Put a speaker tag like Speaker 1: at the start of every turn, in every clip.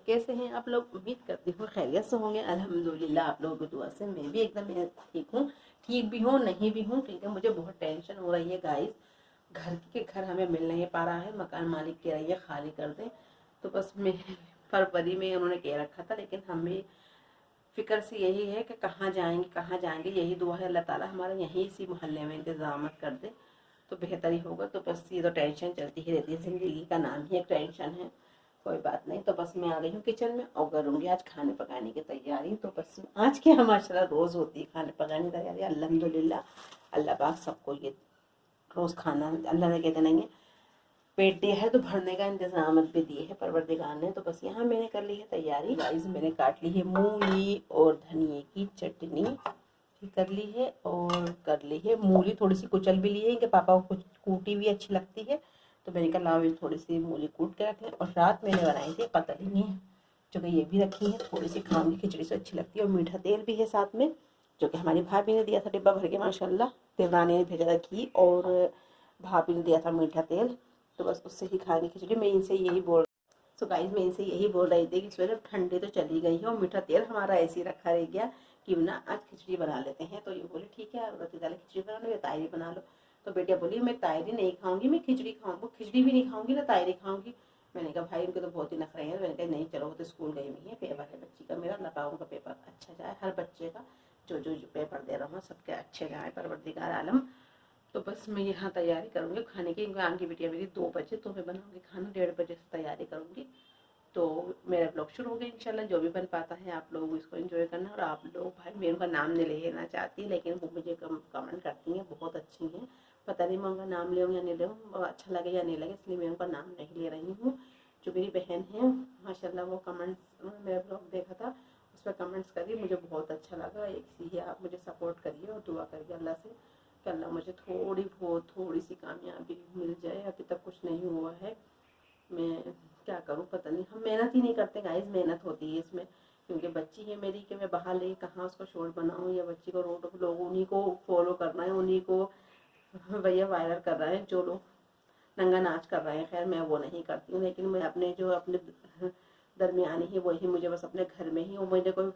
Speaker 1: कैसे हैं आप लोग? उम्मीद करती हूँ खैरियत से होंगे। अल्हम्दुलिल्लाह आप लोगों की दुआ से मैं भी एकदम ठीक हूँ। ठीक भी हूँ नहीं भी हूँ, क्योंकि मुझे बहुत टेंशन हो रही है गाइस। घर हमें मिल नहीं पा रहा है। मकान मालिक कह रही है खाली कर दें, तो बस मैं फरवरी में उन्होंने कह रखा था, लेकिन हमें फ़िक्र से यही है कि कहाँ जाएंगे। यही दुआ है अल्लाह ताला हमारा यहीं इसी मोहल्ले में इंतज़ाम कर दे तो बेहतर ही होगा। तो बस ये तो टेंशन चलती ही रहती है, ज़िंदगी का नाम ही एक टेंशन है। कोई बात नहीं। तो बस मैं आ गई हूँ किचन में और करूँगी आज खाने पकाने की तैयारी। तो बस आज की माशाल्लाह रोज़ होती है खाने पकाने की तैयारी। अल्हम्दुलिल्लाह अल्लाह पाक सबको ये रोज़ खाना, अल्लाह ने कहते नहीं है पेट दिया है तो भरने का इंतजाम भी दिए है परवरदिगार ने। तो बस यहाँ मैंने कर ली है तैयारी गाइस। मैंने काट ली है मूली और धनिए की चटनी कर ली है, और कर ली है मूली थोड़ी सी कुचल भी ली है कि पापा को कुछ कूटी भी अच्छी लगती है, तो मैंने कहा लाओ थोड़ी सी मूली कूट के रख लें। और रात मैंने बनाई थी पतली, जो कि ये भी रखी है, थोड़ी सी खाऊंगी, खिचड़ी से अच्छी लगती है। और मीठा तेल भी है साथ में, जो कि हमारी भाभी ने दिया था डिब्बा भर के माशाल्लाह। देवरानी ने भेजा था घी और भाभी ने दिया था मीठा तेल, तो बस उससे ही खाएंगे खिचड़ी। मैं इनसे यही बोल तो गाइस मैं इनसे यही बोल रही थी कि सवेरे ठंडी तो चली गई है और मीठा तेल हमारा ऐसे ही रखा रह गया कि ना आज खिचड़ी बना लेते हैं। तो ये बोले ठीक है रोटी दाल खिचड़ी बना लो या तायरी बना लो। तो बेटिया बोली मैं तायरी नहीं खाऊंगी, मैं खिचड़ी खाऊंगी। खिचड़ी भी नहीं खाऊंगी ना तायरी खाऊंगी। मैंने कहा भाई उनके तो बहुत ही नखरे हैं। मैंने कहा नहीं चलो, वो तो स्कूल गई हुई है, पेपर है बच्ची का, मेरा लगाऊँ का पेपर अच्छा जाए, हर बच्चे का जो पेपर दे रहा हूँ सबके अच्छे जाए परवरदिगार आलम। तो बस मैं यहाँ तैयारी करूँगी खाने की। आगे बेटिया मेरी 2 बजे, तो मैं बनाऊँगी खाना 1:30 बजे से तैयारी करूँगी। तो मेरा ब्लॉग शुरू हो गया इंशाल्लाह। जो भी बन पाता है आप लोग इसको एंजॉय करना। और आप लोग भाई मैं उनका नाम नहीं लेना चाहती, लेकिन वो मुझे कमेंट करती हैं, बहुत अच्छी हैं। पता नहीं मैं उनका नाम ले या नहीं ले, अच्छा लगे या नहीं लगे, इसलिए मैं उनका नाम नहीं ले रही हूँ। जो मेरी बहन है माशाल्लाह, वो कमेंट्स मेरा ब्लॉग देखा था, उस पर कमेंट्स करिए, मुझे बहुत अच्छा लगा। एक ही आप मुझे सपोर्ट करिए और दुआ करिए अल्लाह से कि अल्लाह मुझे थोड़ी सी कामयाबी मिल जाए। अभी तक कुछ नहीं हुआ है, मैं क्या करूं पता नहीं। हम मेहनत ही नहीं करते गाइस, मेहनत होती है इसमें, क्योंकि बच्ची है मेरी कि मैं बाहर ले कहाँ उसको शोर बनाऊं, या बच्ची को रोड लोग उन्हीं को फॉलो करना है, उन्हीं को भैया वायरल कर रहे हैं, जो लोग नंगा नाच कर रहे हैं। खैर मैं वो नहीं करती हूँ, लेकिन मैं अपने जो अपने दरमियानी है वही मुझे बस अपने घर में ही, वो मुझे कोई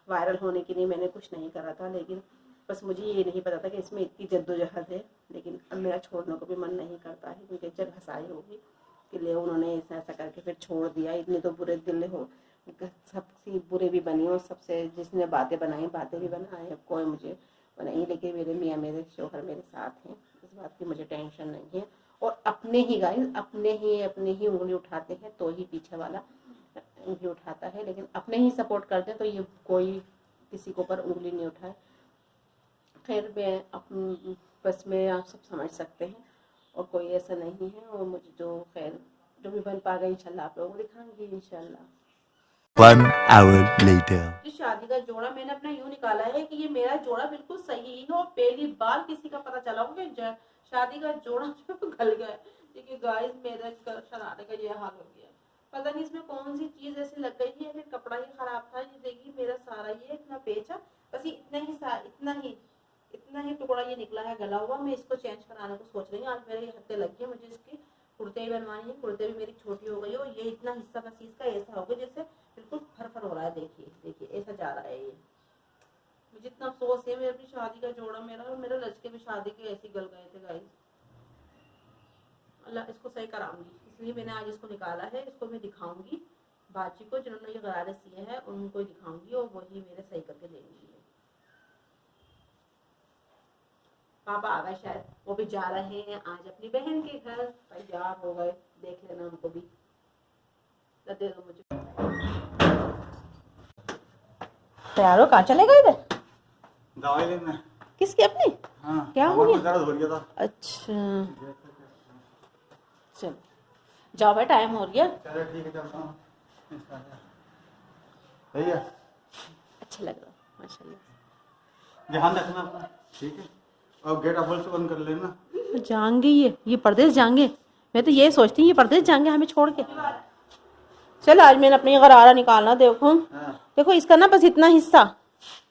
Speaker 1: वायरल होने के लिए मैंने कुछ नहीं करा था, लेकिन बस मुझे ये नहीं पता था कि इसमें इतनी जद्दोजहद है। लेकिन अब मेरा छोड़ने को भी मन नहीं करता है, क्योंकि जब हंसाई होगी कि ले उन्होंने ऐसा करके फिर छोड़ दिया। इतने तो बुरे दिल हो, सबसे बुरे भी बनी और सबसे जिसने बातें भी बनाए, कोई मुझे नहीं, लेकिन मेरे मियाँ मेरे शोहर मेरे साथ हैं, इस बात की मुझे टेंशन नहीं है। और अपने ही गाइस अपने ही उंगली उठाते हैं तो ही पीछे वाला उंगली उठाता है, लेकिन अपने ही सपोर्ट करते हैं तो ये कोई किसी के ऊपर उंगली नहीं उठाए। खैर मैं बस में आप सब समझ सकते हैं, और कोई ऐसा नहीं है। और मुझे जो खैर जो भी बन पा गई इंशाल्लाह आप लोगों को दिखाऊंगी इंशाल्लाह।
Speaker 2: 1 hour later.
Speaker 1: शादी का जोड़ा मैंने अपना यूँ निकाला है कि ये मेरा जोड़ा बिल्कुल सही है, और पहली बार किसी का पता चला हो कि शादी का जोड़ा जो गल गया। देखिए गाइस मेरे शरारे का ये हाल हो गया, पता नहीं इसमें कौन सी चीज ऐसी लग गई है, फिर कपड़ा ही खराब था। ये देखिए मेरा सारा ये इतना पेचा, बस इतना ही टुकड़ा ये निकला है गला हुआ। मैं इसको चेंज कराने को सोच रही हूँ। आज मेरे हफ्ते लग गए मुझे इसकी कुर्ते भी बनवानी है, कुर्ते भी मेरी छोटी हो गई हो। ये इतना हिस्सा बस इसका ऐसा हो गया जैसे बिल्कुल फर हो रहा है। देखिए ऐसा जा रहा है ये। मुझे इतना अफसोस है, मेरी अपनी शादी का जोड़ा मेरा और मेरे लड़के भी शादी के ऐसे गल गए थे गाइस। अल्लाह इसको सही कराऊंगी, इसलिए मैंने आज इसको निकाला है। इसको मैं दिखाऊंगी बाजी को, जिन्होंने ये गरारे सिए हैं उनको दिखाऊंगी, और वही मेरे सही करके देंगी। पापा आ गए शायद, वो भी जा रहे हैं आज अपनी बहन के घर, तैयार हो गए, देख लेना उनको भी। दे दो मुझे। तैयार हो कहाँ चले गए थे?
Speaker 3: दवाई लेना।
Speaker 1: किसकी अपनी?
Speaker 3: हाँ,
Speaker 1: क्या हो गया?
Speaker 3: दर्द हो गया था।
Speaker 1: अच्छा चलो जाओ भाई, टाइम हो गया।
Speaker 3: चलो ठीक है, चलता हूँ। भैया
Speaker 1: अच्छा लग रहा माशाल्लाह।
Speaker 3: ध्यान रखना अपना, ठीक है? और गेट अव्वल से बंद कर लेना।
Speaker 1: जाएंगे ये परदेश जाएंगे। मैं तो ये सोचती हूँ ये परदेश जाएंगे हमें छोड़ के। चलो आज मैंने अपनी गरारा निकालना, देखो देखो इसका ना बस इतना हिस्सा,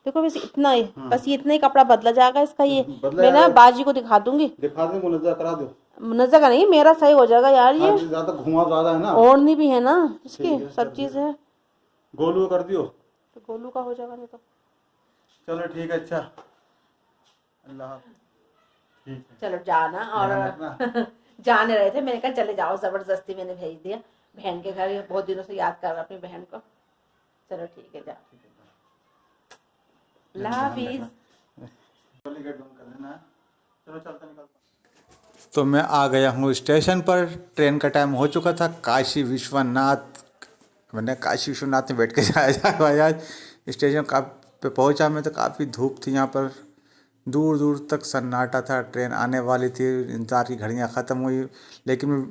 Speaker 1: देखो बस इतना ही, बस ये इतना ही कपड़ा बदला जाएगा इसका। ये मैं ना बाजी को दिखा दूंगी।
Speaker 3: दिखा दे, मुनज़्ज़ा करा दो।
Speaker 1: नजर का नहीं, मेरा सही हो जाएगा यार ये।
Speaker 3: ज्यादा घुमा ज्यादा है ना,
Speaker 1: ओढ़नी भी है ना इसकी,
Speaker 3: ठीक है,
Speaker 1: सब चीज है।
Speaker 3: गोलू कर दियो
Speaker 1: तो गोलू का हो जाएगा नहीं तो।
Speaker 3: चलो ठीक है, अच्छा अल्लाह हाफ़िज़। ठीक है,
Speaker 1: चलो जाना और
Speaker 3: ध्यान रखना।
Speaker 1: जाने रहे थे, मैंने कहा चले जाओ, जबरदस्ती मैंने भेज दिया बहन के घर। बहुत दिनों से याद कर रहा अपनी बहन को। चलो ठीक है, जाओ, अल्लाह हाफिज।
Speaker 3: गेट बंद कर लेना है। चलो चलते निकलते। तो मैं आ गया हूँ स्टेशन पर। ट्रेन का टाइम हो चुका था। काशी विश्वनाथ, मैंने काशी विश्वनाथ में बैठ के जाया आज स्टेशन का पे पहुँचा मैं तो काफ़ी धूप थी यहाँ पर, दूर दूर तक सन्नाटा था। ट्रेन आने वाली थी, इंतज़ार की घड़ियाँ ख़त्म हुई, लेकिन मैं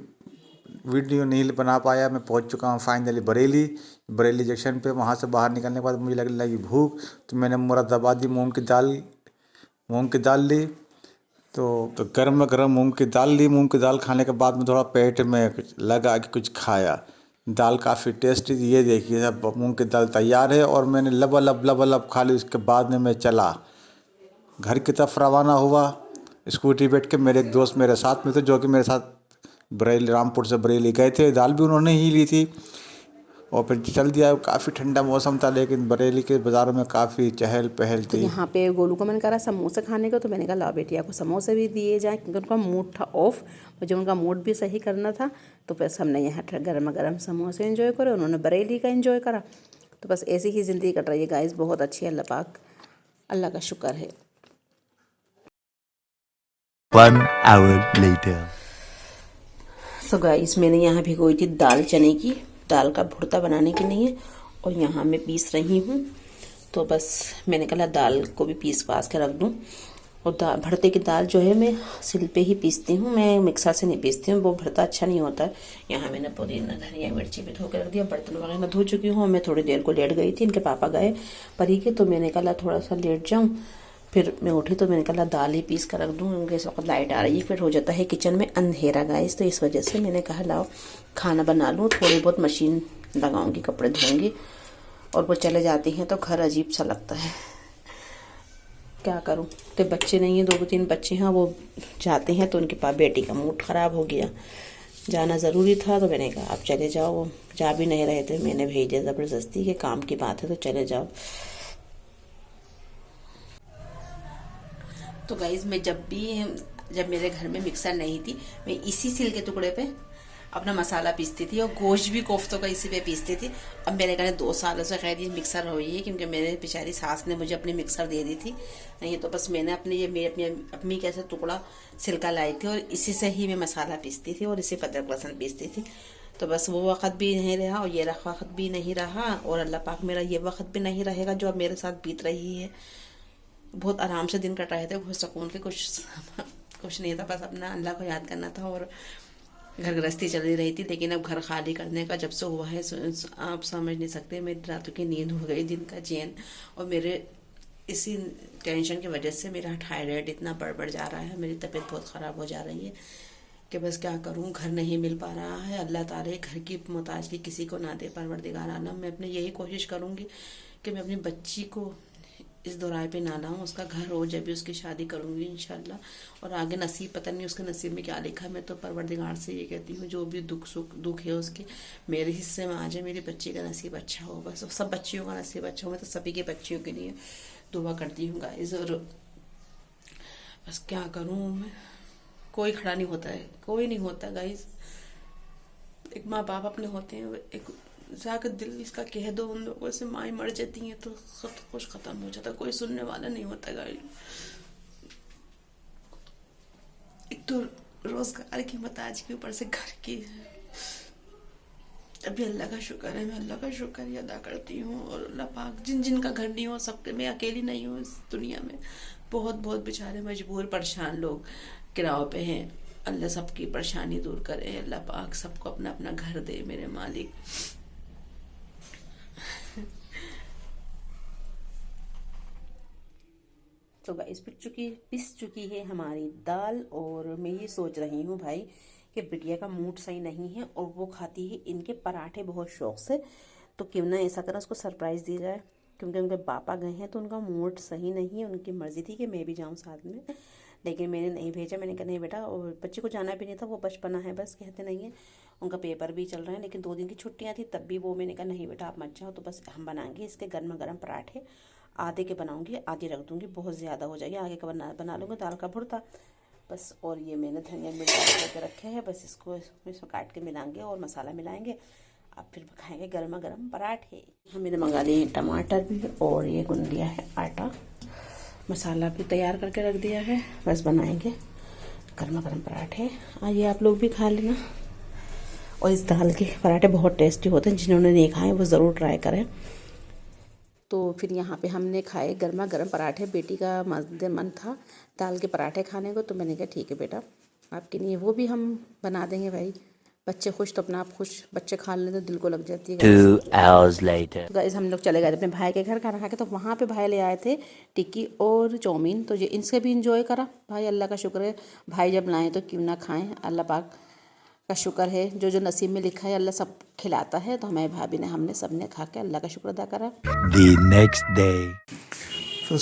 Speaker 3: वीडियो नहीं बना पाया। मैं पहुँच चुका हूँ फाइनली बरेली जंक्शन पे। वहाँ से बाहर निकलने के बाद मुझे लगने लगी भूख, तो मैंने मुरादाबादी मूंग की दाल ली। तो गर्म गर्म मूंग की दाल ली। मूंग की दाल खाने के बाद में थोड़ा पेट में लगा कि कुछ खाया। दाल काफ़ी टेस्टी थी। ये देखिए सब मूंग की दाल तैयार है और मैंने लबालब खा ली। उसके बाद में मैं चला घर की तरफ रवाना हुआ। स्कूटी बैठ के मेरे एक दोस्त मेरे साथ में थे, जो कि मेरे साथ बरेली, रामपुर से बरेली गए थे। दाल भी उन्होंने ही ली थी और फिर चल दिया। काफ़ी ठंडा मौसम था, लेकिन बरेली के बाज़ारों में काफ़ी चहल पहल
Speaker 1: तो
Speaker 3: थी।
Speaker 1: यहाँ पे गोलू को मैंने कहा समोसे खाने को, तो मैंने कहा लाओ बेटिया को समोसे भी दिए जाए, क्योंकि उनका मूड था ऑफ, मुझे उनका मूड भी सही करना था। तो बस हमने यहाँ गर्मा गर्म समोसे एंजॉय करे, उन्होंने बरेली का एंजॉय करा। तो बस ऐसी ही ज़िंदगी कट रही है गाइस, बहुत अच्छी है, अल्लाह पाक, अल्लाह का शुक्र है।
Speaker 2: 1 hour later.
Speaker 1: सो गाइस मैंने यहाँ भिगोई थी दाल चने की, दाल का भुर्ता बनाने के लिए, और यहाँ मैं पीस रही हूँ। तो बस मैंने कहा दाल को भी पीस पास के रख दूँ। और भरते की दाल जो है मैं सिल पे ही पीसती हूँ, मैं मिक्सर से नहीं पीसती हूँ, वो भरता अच्छा नहीं होता है। यहाँ मैंने पुदीना धनिया मिर्ची भी धो के रख दिया, बर्तन वगैरह धो चुकी हूँ। मैं थोड़ी देर को लेट गई थी, इनके पापा गए परी के, तो मैंने कहा थोड़ा सा लेट जाऊँ। फिर मैं उठी तो मैंने कहा दाल ही पीस कर रख दूँ, क्योंकि इस वक्त लाइट आ रही है, फिर हो जाता है किचन में अंधेरा गाइस। तो इस वजह से मैंने कहा लाओ खाना बना लूँ, थोड़ी बहुत मशीन लगाऊंगी, कपड़े धोऊंगी। और वो चले जाती हैं तो घर अजीब सा लगता है, क्या करूं। तो बच्चे नहीं हैं, 2-3 बच्चे हैं, वो जाते हैं तो उनके पास बेटी का मूड ख़राब हो गया, जाना ज़रूरी था। तो मैंने कहा आप चले जाओ, वो जा भी नहीं रहे थे, मैंने भेजा ज़बरदस्ती के काम की बात है तो चले जाओ। तो गाइज़ मैं जब मेरे घर में मिक्सर नहीं थी, मैं इसी सिल के टुकड़े पे अपना मसाला पीसती थी, और गोश्त भी कोफ्तों का इसी पे पीसती थी। अब मेरे घर 2 सालों से खैर ये मिक्सर हुई है, क्योंकि मेरे बेचारी सास ने मुझे अपनी मिक्सर दे दी थी। नहीं तो बस मैंने अपनी अपनी कैसे टुकड़ा सिल्का लाई थी, और इसी से ही मैं मसाला पीसती थी, और इसी अदरक लहसुन पीसती थी। तो बस वो वक्त भी नहीं रहा, और ये वक्त भी नहीं रहा, और अल्लाह पाक मेरा ये वक्त भी नहीं रहेगा जो अब मेरे साथ बीत रही है। बहुत आराम से दिन कट रहे थे, बहुत सुकून के, कुछ नहीं था, बस अपना अल्लाह को याद करना था, और घर गृहस्थी चली रही थी। लेकिन अब घर खाली करने का जब से हुआ है, आप समझ नहीं सकते, मेरी रातों की नींद हो गई, दिन का चैन। और मेरे इसी टेंशन की वजह से मेरा थायराइड इतना बढ़ जा रहा है, मेरी तबीयत बहुत ख़राब हो जा रही है कि बस क्या करूं, घर नहीं मिल पा रहा है। अल्लाह ताला घर की मोहताजगी किसी को ना दे, परवरदिगार आलम। मैं अपने यही कोशिश करूंगी कि मैं अपनी बच्ची को इस दोराहे पे ना लाऊं, उसका घर हो, जब भी उसकी शादी करूंगी इंशाल्लाह। और आगे नसीब पता नहीं उसके नसीब में क्या लिखा है। मैं तो परवरदिगार से ये कहती हूँ जो भी दुख है उसके मेरे हिस्से में आ जाए, मेरी बच्ची का नसीब अच्छा हो, बस सब बच्चियों का नसीब अच्छा हो। मैं तो सभी की बच्चियों के लिए दुआ करती हूँ गाइस। और बस क्या करूँ मैं, कोई खड़ा नहीं होता है, कोई नहीं होता गाइस। एक माँ बाप अपने होते हैं, एक जाकर दिल इसका कह दो उन लोगों से, माएँ मर जाती हैं तो सब कुछ खत्म हो जाता, कोई सुनने वाला नहीं होता गाइस। एक तो रोजगार की मोहताज के ऊपर से घर की। अभी अल्लाह का शुक्र है, मैं अल्लाह का शुक्र अदा करती हूँ। और अल्लाह पाक जिन का घर नहीं हो सकते, मैं अकेली नहीं हूँ इस दुनिया में। बहुत बेचारे मजबूर परेशान लोग किराए पे हैं। अल्लाह सबकी परेशानी दूर करे, अल्लाह पाक सबको अपना अपना घर दे मेरे मालिक। तो गाइस पिस चुकी है हमारी दाल, और मैं ये सोच रही हूँ भाई कि बिटिया का मूड सही नहीं है, और वो खाती है इनके पराठे बहुत शौक से। तो क्यों ना ऐसा करें, उसको सरप्राइज़ दी जाए, क्योंकि उनके पापा गए हैं तो उनका मूड सही नहीं है। उनकी मर्ज़ी थी कि मैं भी जाऊँ साथ में, लेकिन मैंने नहीं भेजा। मैंने कहा नहीं बेटा, और बच्चे को जाना भी नहीं था, वो बचपना है बस, कहते नहीं है। उनका पेपर भी चल रहे हैं, लेकिन 2 दिन की छुट्टियां थी तब भी वो, मैंने कहा नहीं बेटा आप मत जाओ। तो बस हम बनाएंगे इसके गर्मा गर्म पराठे। आधे के बनाऊंगी, आधी रख दूंगी, बहुत ज़्यादा हो जाएगी। आगे का बना लूँगी दाल का भुर्ता बस। और ये मैंने धनिया मिर्च करके रखे हैं, बस इसको इसमें काट के मिलाएंगे और मसाला मिलाएंगे। अब फिर खाएंगे गर्मा गर्म पराठे। मैंने मंगा लिए टमाटर भी, और ये गूंद लिया है आटा, मसाला भी तैयार करके रख दिया है। बस बनाएंगे गर्मा गर्म पराठे। आइए आप लोग भी खा लेना। और इस दाल के पराठे बहुत टेस्टी होते हैं, जिन्होंने नहीं खाए वो ज़रूर ट्राई करें। तो फिर यहाँ पे हमने खाए गर्मा गर्म पराठे। बेटी का मन था दाल के पराठे खाने को, तो मैंने कहा ठीक है बेटा आपके लिए वो भी हम बना देंगे। भाई बच्चे खुश तो अपना आप खुश, बच्चे खा लें तो दिल को लग जाती है।
Speaker 2: 2 hours later.
Speaker 1: गाइस हम लोग चले गए थे अपने भाई के घर खाना खा के, तो वहाँ पे भाई ले आए थे टिक्की और चाउमीन। तो ये इनसे भी इंजॉय करा भाई, अल्लाह का शुक्र है भाई जब लाएँ तो क्यों ना खाएं। अल्लाह पाक का शुक्र है, जो जो नसीब में लिखा है अल्लाह सब खिलाता है। तो हमारे भाभी ने हमने सब ने खा के अल्लाह का शुक्र अदा करा।
Speaker 2: The next day.
Speaker 3: तो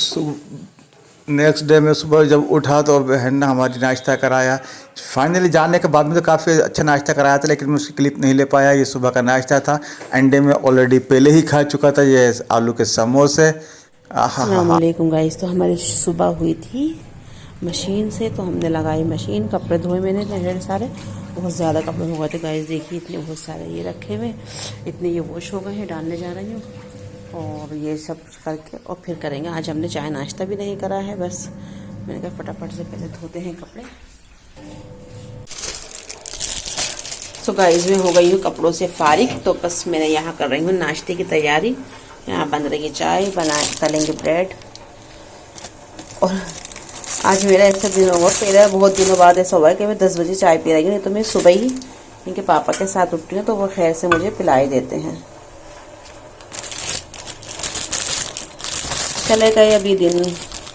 Speaker 3: नेक्स्ट डे में सुबह जब उठा तो बहन ने हमारी नाश्ता कराया। फाइनली जाने के बाद में तो काफ़ी अच्छा नाश्ता कराया था, लेकिन मैं उसकी क्लिप नहीं ले पाया। ये सुबह का नाश्ता था, अंडे में ऑलरेडी पहले ही खा चुका था। ये आलू के समोसे।
Speaker 1: अस्सलाम वालेकुम गाइस। तो हमारी सुबह हुई थी मशीन से, तो हमने लगाई मशीन, कपड़े धोए मैंने ढेर सारे, बहुत ज़्यादा कपड़े हो गए थे गाइस। देखिए इतने बहुत सारे ये रखे हुए, इतने ये वॉश हो गए हैं, डालने जा रही हूँ। और ये सब करके और फिर करेंगे। आज हमने चाय नाश्ता भी नहीं करा है, बस मैंने कहा फटाफट से पहले धोते हैं कपड़े। तो गाइस मैं हो गई हूँ कपड़ों से फारिग, तो बस मैं यहाँ कर रही हूँ नाश्ते की तैयारी। यहाँ बन रही है चाय, तलेंगे ब्रेड। और आज मेरा ऐसा दिन होगा, पहले बहुत दिनों बाद ऐसा हुआ है कि मैं 10 बजे चाय पी रही हूँ, नहीं तो मैं सुबह ही इनके पापा के साथ उठती हूँ, तो वो खैर से मुझे पिलाई देते हैं। चले गए अभी दिन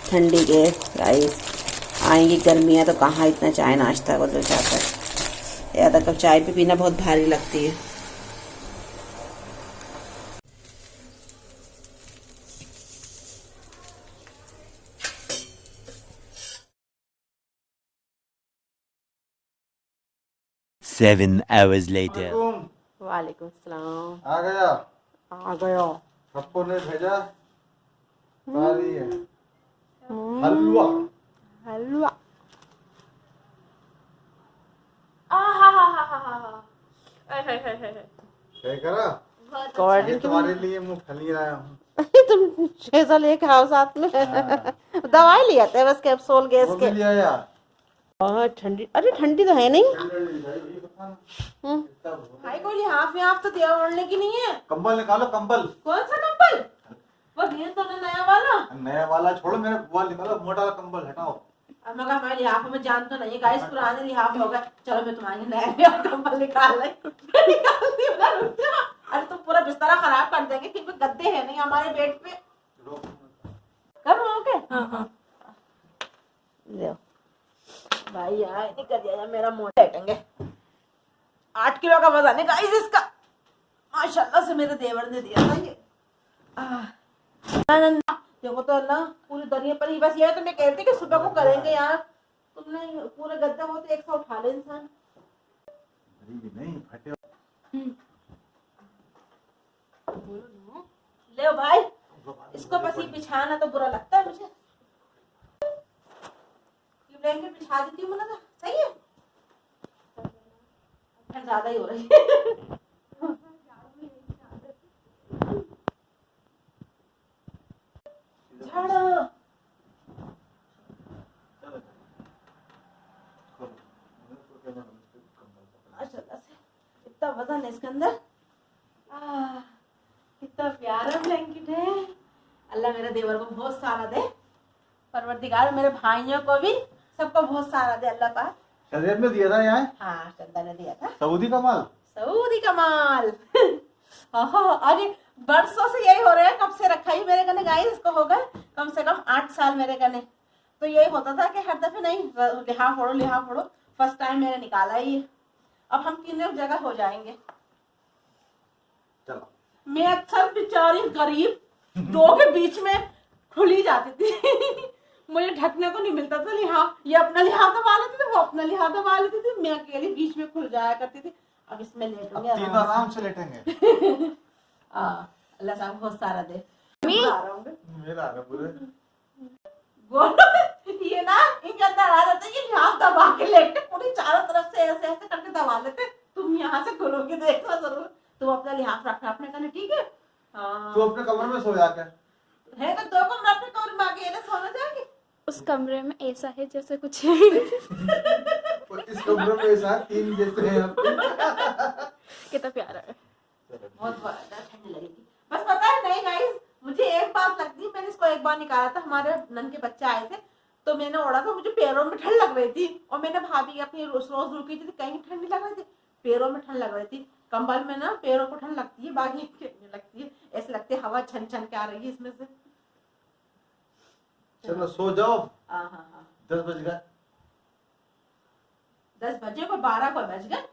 Speaker 1: ठंडी के गाइस, आएंगी गर्मियाँ तो कहाँ इतना चाय नाश्ता को तो जाता है। ज़्यादा कप चाय भी पीना बहुत भारी लगती है।
Speaker 2: Seven hours later.
Speaker 1: वालेकुम सलाम।
Speaker 3: आ गया?
Speaker 1: आ गया।
Speaker 3: पप्पू ने भेजा हलवा।
Speaker 1: हलवा
Speaker 3: क्या करा? ये तुम्हारे लिए मूंगफली लाया हूँ।
Speaker 1: तुम 600 लेके आओ साथ में। दवाई ले आते हैं बस, कैप्सूल गैस
Speaker 3: वो
Speaker 1: के।
Speaker 3: भी लिया यार।
Speaker 1: ठंडी, अरे ठंडी तो है नहीं। भाई कोई लिहाफ तो दिया ओढ़ने की नहीं है।
Speaker 3: कंबल निकालो, कंबल।
Speaker 1: कौन सा कंबल? वो दिया तो नया वाला।
Speaker 3: नया वाला छोड़ो, मेरा वो निकालो, मोटा वाला कंबल हटाओ।
Speaker 1: अब मगर हमारे लिहाफ में जान तो नहीं है गाइस, पुराने लिहाफ हो गए। चलो मैं तुम्हारे नया कंबल निकाल लाई। अरे तुम पूरा बिस्तर खराब कर देंगे, क्योंकि गद्दे है नहीं हमारे बेड पे। करो ओके। हाँ ले भाई यार, नहीं कर दिया मेरा मोटा बैठेंगे। 8 किलो का वजन है गाइस इसका, माशाल्लाह से मेरे देवर ने दिया था ये। देखो तो अल्लाह पूरी दुनिया पर ही बस ये तो मैं कहती कि सुबह को करेंगे यार। तुमने पूरे गद्दा हो तो एक साथ उठा ले इंसान।
Speaker 3: नहीं फटे।
Speaker 1: ले भाई, इसको बस ही बिछाना तो बुरा लगता है मुझे। ब्लैंकेट बिछा देती हूँ, लगा सही है। ज्यादा ही हो रही है। झाड़ो माशाल्लाह से, इतना वजन है इसके अंदर। कितना प्यारा ब्लैंकेट है। अल्लाह मेरे देवर को बहुत सारा दे, परवरदिगार मेरे भाइयों को भी सबको बहुत सारा दे अल्लाह पाक।
Speaker 3: शरीयत में दिया था यहाँ?
Speaker 1: हाँ चंदा ने दिया था।
Speaker 3: सऊदी का माल।
Speaker 1: सऊदी का माल। अरे बरसों से यही हो रहा है, कब से रखा ही मेरे कने गाइस, इसको हो गए कम से कम 8 साल मेरे कने। तो यही होता था कि हर दफे नहीं लिहाफ फोड़ो। फर्स्ट टाइम मैंने निकाला ही। अब हम 3 जगह हो जाएंगे।
Speaker 3: चलो
Speaker 1: मैं अक्सर बेचारी गरीब 2 के बीच में खुली जाती थी। मुझे ढकने को नहीं मिलता था लिहाफ, ये अपना लिहाफ दबा लेती थी, वो अपना लिहाफ दबा लेती थी, मैं अकेली बीच में खुल जाया करती थी। अब इसमें
Speaker 3: अब
Speaker 1: लेटूंगी
Speaker 3: तीनों आराम से लेटेंगे।
Speaker 1: अल्लाह साहब बहुत सारा दे।
Speaker 3: मेरा आ रहा पूरे
Speaker 1: ये ना इनके अंदर आ जाता है, ये लिहाफ दबा के लेटते पूरी चारों तरफ से ऐसे ऐसे करके दबा लेते। तुम यहाँ से खोलोगे देखना जरूर, तुम अपना लिहाफ रखना अपने कने, ठीक है? हाँ
Speaker 3: तू अपने कमरे में सो जाकर
Speaker 1: है तो दो कमरा अपने कमरे में आके ये सोना जाएगी।
Speaker 4: उस कमरे में ऐसा है जैसे कुछ
Speaker 3: इस कमरे में ऐसा 3 जैसे हैं
Speaker 4: कितना प्यारा है।
Speaker 1: बहुत ठंड लगेगी। बस पता है नहीं गाइस, मुझे एक बात लगती है, मैंने इसको एक बार निकाला था, हमारे नन के बच्चे आए थे तो मैंने ओढ़ा था, मुझे पैरों में ठंड लग रही थी और मैंने भाभी अपनी रोज रुकी थी, कहीं ठंड नहीं लग रही थी, पैरों में ठंड लग रही थी। कंबल में ना पैरों को ठंड लगती है, बाकी लगती है, ऐसे लगती है हवा छन छन के आ रही है इसमें से।
Speaker 3: चलो सो जाओ।
Speaker 1: हाँ
Speaker 3: 10 बज गए।
Speaker 1: 10 बजे को 12 को बज गए।